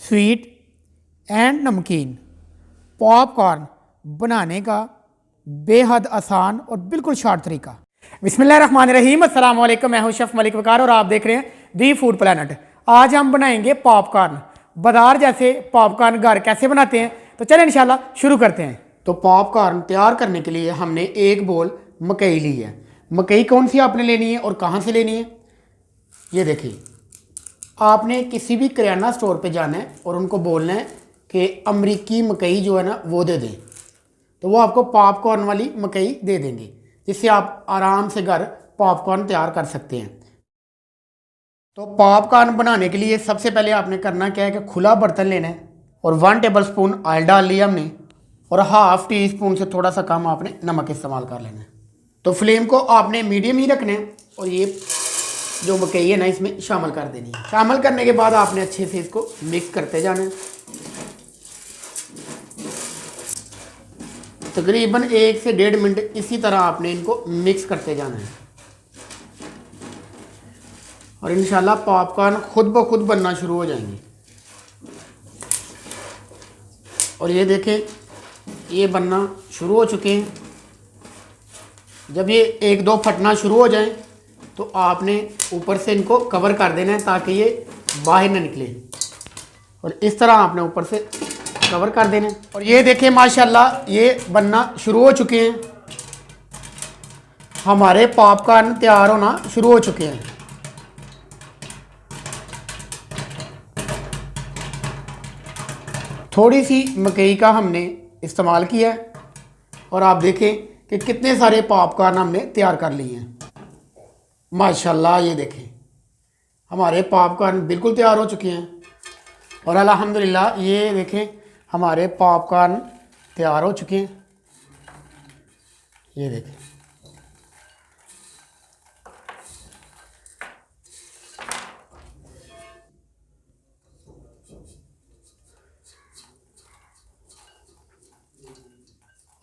Sweet and नमकीन popcorn बनाने का बेहद आसान और बिल्कुल शॉर्ट तरीका। बिस्मिल्लाहिर्रहमानिर्रहीम, अस्सलाम वालेकुम। मैं हूं शेफ़ मलिक वकार और आप देख रहे हैं दी फूड प्लानट। आज हम बनाएंगे पॉपकॉर्न। बाजार जैसे पॉपकॉर्न घर कैसे बनाते हैं, तो चलें इंशाल्लाह शुरू करते हैं। तो पॉपकॉर्न तैयार करने के लिए हमने एक बोल मकई ली है। मकई कौन सी आपने लेनी है और कहाँ से लेनी है, ये देखिए। आपने किसी भी किराना स्टोर पे जाना है और उनको बोलना है कि अमरीकी मकई जो है ना वो दे दें, तो वो आपको पॉपकॉर्न वाली मकई दे देंगे, जिससे आप आराम से घर पॉपकॉर्न तैयार कर सकते हैं। तो पॉपकॉर्न बनाने के लिए सबसे पहले आपने करना क्या है कि खुला बर्तन लेना है और 1 टेबल स्पून ऑयल डाल लिया हमने और ½ टी स्पून से थोड़ा सा कम आपने नमक इस्तेमाल कर लेना है। तो फ्लेम को आपने मीडियम ही रखना है और ये जो मकई है ना इसमें शामिल कर देनी है। शामिल करने के बाद आपने अच्छे से इसको मिक्स करते जाना है। तकरीबन 1 से 1.5 मिनट इसी तरह आपने इनको मिक्स करते जाना है और इंशाल्लाह पॉपकॉर्न खुद ब खुद बनना शुरू हो जाएंगे। और ये देखें, ये बनना शुरू हो चुके हैं। जब ये 1-2 फटना शुरू हो जाएं तो आपने ऊपर से इनको कवर कर देना है ताकि ये बाहर ना निकले, और इस तरह आपने ऊपर से कवर कर देना है। और ये देखें माशाल्लाह ये बनना शुरू हो चुके हैं। हमारे पॉपकॉर्न तैयार होना शुरू हो चुके हैं। थोड़ी सी मकई का हमने इस्तेमाल किया है और आप देखें कि कितने सारे पॉपकॉर्न हमने तैयार कर लिए हैं। माशाल्लाह ये देखें हमारे पॉपकॉर्न बिल्कुल तैयार हो चुके हैं और अल्हम्दुलिल्लाह ये देखें हमारे पॉपकॉर्न तैयार हो चुके हैं। ये देखें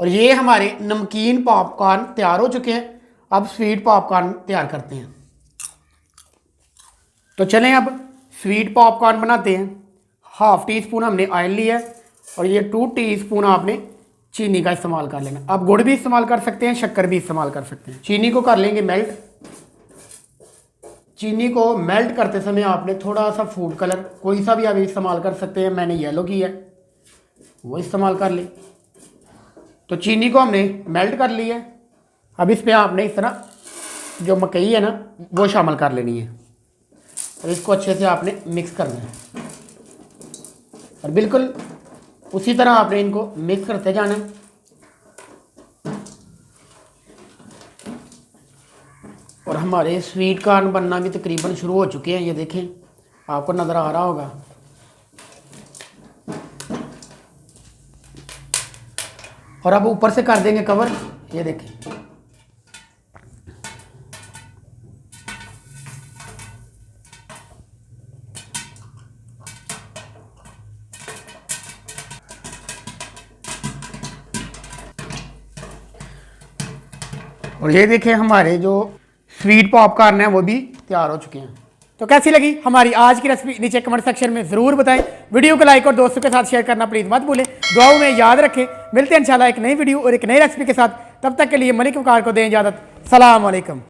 और ये हमारे नमकीन पॉपकॉर्न तैयार हो चुके हैं। अब स्वीट पॉपकॉर्न तैयार करते हैं। तो चलें अब स्वीट पॉपकॉर्न बनाते हैं। ½ टी स्पून हमने ऑयल लिया है और ये 2 टीस्पून आपने चीनी का इस्तेमाल कर लेना। आप गुड़ भी इस्तेमाल कर सकते हैं, शक्कर भी इस्तेमाल कर सकते हैं। चीनी को कर लेंगे मेल्ट। चीनी को मेल्ट करते समय आपने थोड़ा सा फूड कलर कोई सा भी आप इस्तेमाल कर सकते हैं। मैंने येलो किया है, वो इस्तेमाल कर लें। तो चीनी को हमने मेल्ट कर लिया है। अब इस पर आपने इस तरह जो मकई है ना वो शामिल कर लेनी है और इसको अच्छे से आपने मिक्स करना है और बिल्कुल उसी तरह आपने इनको मिक्स करते जाना है। और हमारे स्वीट कॉर्न बनना भी तकरीबन शुरू हो चुके हैं। ये देखें, आपको नज़र आ रहा होगा। और अब ऊपर से कर देंगे कवर। ये देखें और ये देखें हमारे जो स्वीट पॉपकॉर्न है वो भी तैयार हो चुके हैं। तो कैसी लगी हमारी आज की रेसिपी नीचे कमेंट सेक्शन में ज़रूर बताएं। वीडियो को लाइक और दोस्तों के साथ शेयर करना प्लीज़ मत भूलें। दुआओं में याद रखें। मिलते हैं इंशाल्लाह एक नई वीडियो और एक नई रेसिपी के साथ। तब तक के लिए मलिक वकार को दें इजाज़त। सलाम अलैकुम।